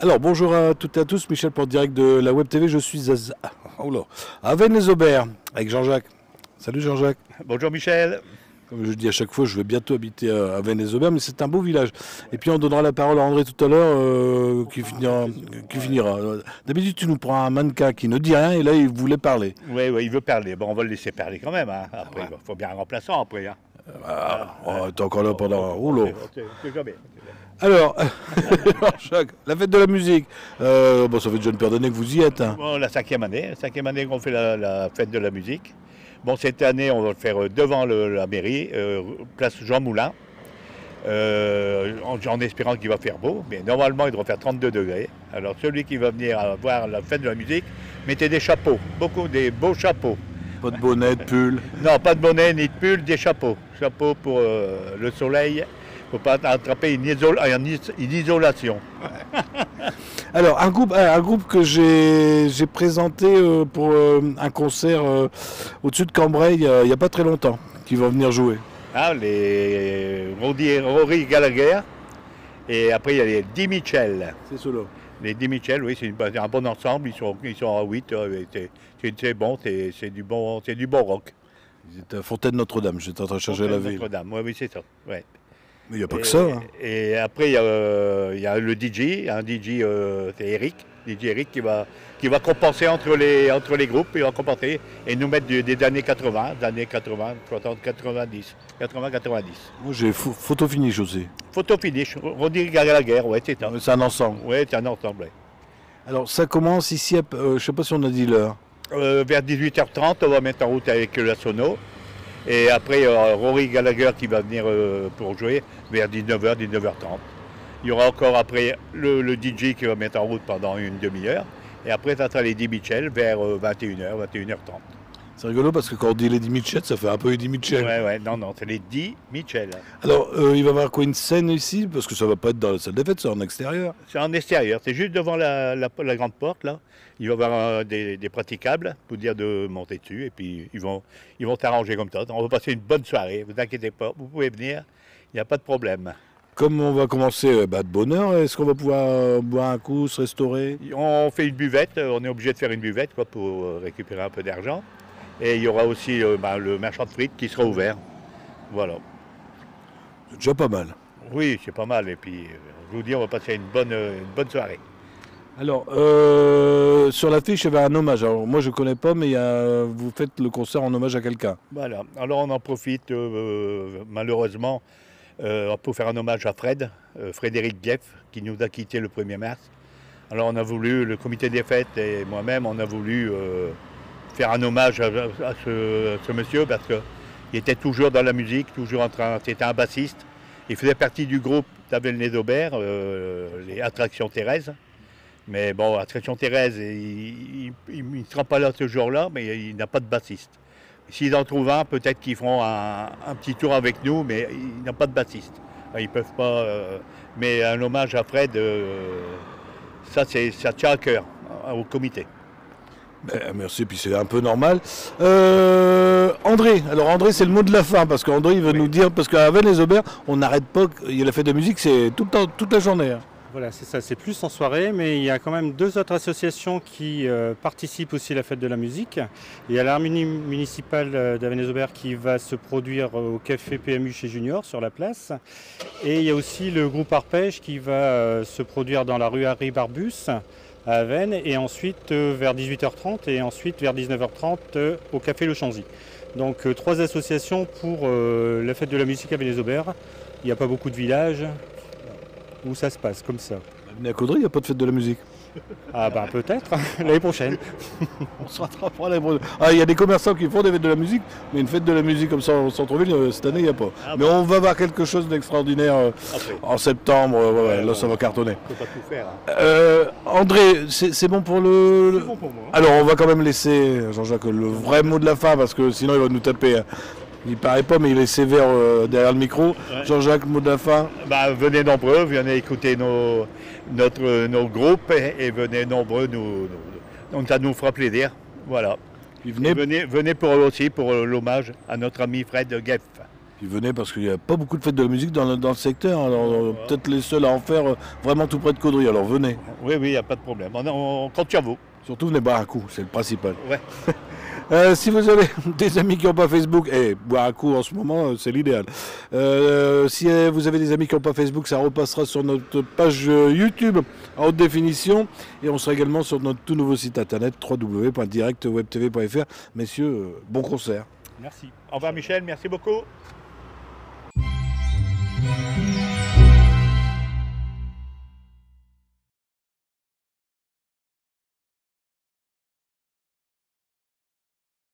Alors bonjour à toutes et à tous, Michel pour le direct de la Web TV, je suis à Vennes-les-Aubert avec Jean-Jacques. Salut Jean-Jacques. Bonjour Michel. Comme je dis à chaque fois, je vais bientôt habiter à Vennes-les-Aubert, mais c'est un beau village. Et puis on donnera la parole à André tout à l'heure, qui finira. D'habitude tu nous prends un mannequin qui ne dit rien et là il voulait parler. Oui, il veut parler. Bon, on va le laisser parler quand même. Hein. Après, il faut bien un remplaçant après. Hein. T'es encore là pendant... C'est jamais. Alors, Jacques, la fête de la musique. Bon, ça fait déjà une paire d'années que vous y êtes. Hein. Bon, la cinquième année qu'on fait la fête de la musique. Bon, cette année, on va le faire devant la mairie, place Jean Moulin, en espérant qu'il va faire beau. Mais normalement, il devrait faire 32 degrés. Alors, celui qui va venir voir la fête de la musique, mettez des chapeaux, des beaux chapeaux. Pas de bonnet, de pull. Non, pas de bonnet ni de pull, des chapeaux. Chapeaux pour le soleil. Il ne faut pas attraper une isolation. Alors, un groupe que j'ai présenté pour un concert au-dessus de Cambrai il n'y a pas très longtemps, qui va venir jouer. Ah, les Rory Gallagher. Et après, il y a les Di Mitchell. C'est cela. Les Di Mitchell, oui, c'est un bon ensemble. Ils sont à 8. C'est bon, c'est du bon rock. Ils étaient à Fontaine-Notre-Dame. J'étais en train de chercher la ville. Notre-Dame, oui, c'est ça. Ouais. Mais il n'y a pas que ça. Hein. Et après, il y a le DJ, c'est Eric, DJ Eric qui va compenser entre les groupes, il va compenser et nous mettre des années 80, 60, 90, 90. Moi j'ai photo finish aussi. Photo finish, Rodrigue Gallagher, ouais, c'est ça. C'est un ensemble. Ouais, c'est un ensemble. Ouais. Alors ça commence ici, je ne sais pas si on a dit l'heure. Vers 18h30, on va mettre en route avec la sono. Et après, Rory Gallagher qui va venir pour jouer vers 19h, 19h30. Il y aura encore après le DJ qui va mettre en route pendant une demi-heure. Et après, ça sera les Di Mitchell vers 21h, 21h30. C'est rigolo parce que quand on dit les Di Mitchell, ça fait un peu Eddie Mitchell. Ouais, non, c'est les Di Mitchell. Alors, il va y avoir quoi, une scène ici? Parce que ça ne va pas être dans la salle des fêtes, c'est en extérieur. C'est en extérieur, c'est juste devant la grande porte, là. Il va y avoir des praticables pour dire de monter dessus et puis ils vont s'arranger comme ça. On va passer une bonne soirée, vous inquiétez pas, vous pouvez venir, il n'y a pas de problème. Comme on va commencer de bonne heure, est-ce qu'on va pouvoir boire un coup, se restaurer? On fait une buvette, on est obligé de faire une buvette quoi, pour récupérer un peu d'argent. Et il y aura aussi le marchand de frites qui sera ouvert. Voilà. C'est déjà pas mal. Oui, c'est pas mal. Et puis, je vous dis, on va passer une bonne soirée. Alors, sur l'affiche, il y avait un hommage. Alors, moi, je ne connais pas, mais vous faites le concert en hommage à quelqu'un. Voilà. Alors, on en profite, malheureusement, pour faire un hommage à Frédéric Geff, qui nous a quittés le 1er mars. Alors, on a voulu, le comité des fêtes et moi-même, on a voulu faire un hommage à ce monsieur parce qu'il était toujours dans la musique, c'était un bassiste. Il faisait partie du groupe d'Vennes-les-Aubert, les Attractions Thérèse. Mais bon, Attraction Thérèse, il ne sera pas là ce jour-là, mais il n'a pas de bassiste. S'ils en trouvent un, peut-être qu'ils feront un petit tour avec nous, mais il n'a pas de bassiste. Ils peuvent pas. Mais un hommage à Fred, ça tient à cœur au comité. Merci, puis c'est un peu normal. André, alors André, c'est le mot de la fin, parce qu'André il veut nous dire, parce qu'à Vennes-les-Aubert, on n'arrête pas, il y a la fête de musique, c'est tout le temps, toute la journée. Hein. Voilà, c'est ça, c'est plus en soirée, mais il y a quand même deux autres associations qui participent aussi à la fête de la musique. Il y a l'harmonie municipale d'Vennes-les-Aubert qui va se produire au café PMU chez Junior sur la place. Et il y a aussi le groupe Arpège qui va se produire dans la rue Harry Barbus à Vennes et ensuite vers 18h30 et ensuite vers 19h30 au café Le Chanzy. Donc trois associations pour la fête de la musique à Vennes-les-Aubert. Il n'y a pas beaucoup de villages où ça se passe comme ça. Venez à Caudry, il n'y a pas de fête de la musique. Ah ben peut-être, l'année prochaine. On se rattrapera l'année prochaine. Ah, il y a des commerçants qui font des fêtes de la musique, mais une fête de la musique comme ça en centre-ville, cette année, il n'y a pas. Mais on va voir quelque chose d'extraordinaire en septembre, là ça va cartonner. On ne peut pas tout faire. Hein. André, c'est bon pour le... C'est bon pour moi. Alors on va quand même laisser Jean-Jacques le vrai mot de la fin, parce que sinon il va nous taper. Il paraît pas, mais il est sévère derrière le micro. Ouais. Jean-Jacques, mot de la fin. Venez nombreux, venez écouter nos groupes et venez nombreux, donc ça nous fera plaisir. Voilà. Puis venez pour l'hommage à notre ami Fred Geff. Puis venez parce qu'il n'y a pas beaucoup de fêtes de la musique dans le secteur. Alors peut-être les seuls à en faire vraiment tout près de Caudry. Alors venez. Oui, il n'y a pas de problème. On compte sur vous. Surtout venez boire un coup, c'est le principal. Ouais. Si vous avez des amis qui n'ont pas Facebook, boire un coup en ce moment, c'est l'idéal. Si vous avez des amis qui n'ont pas Facebook, ça repassera sur notre page YouTube en haute définition. Et on sera également sur notre tout nouveau site internet www.directwebtv.fr. Messieurs, bon concert. Merci. Au revoir Michel, merci beaucoup.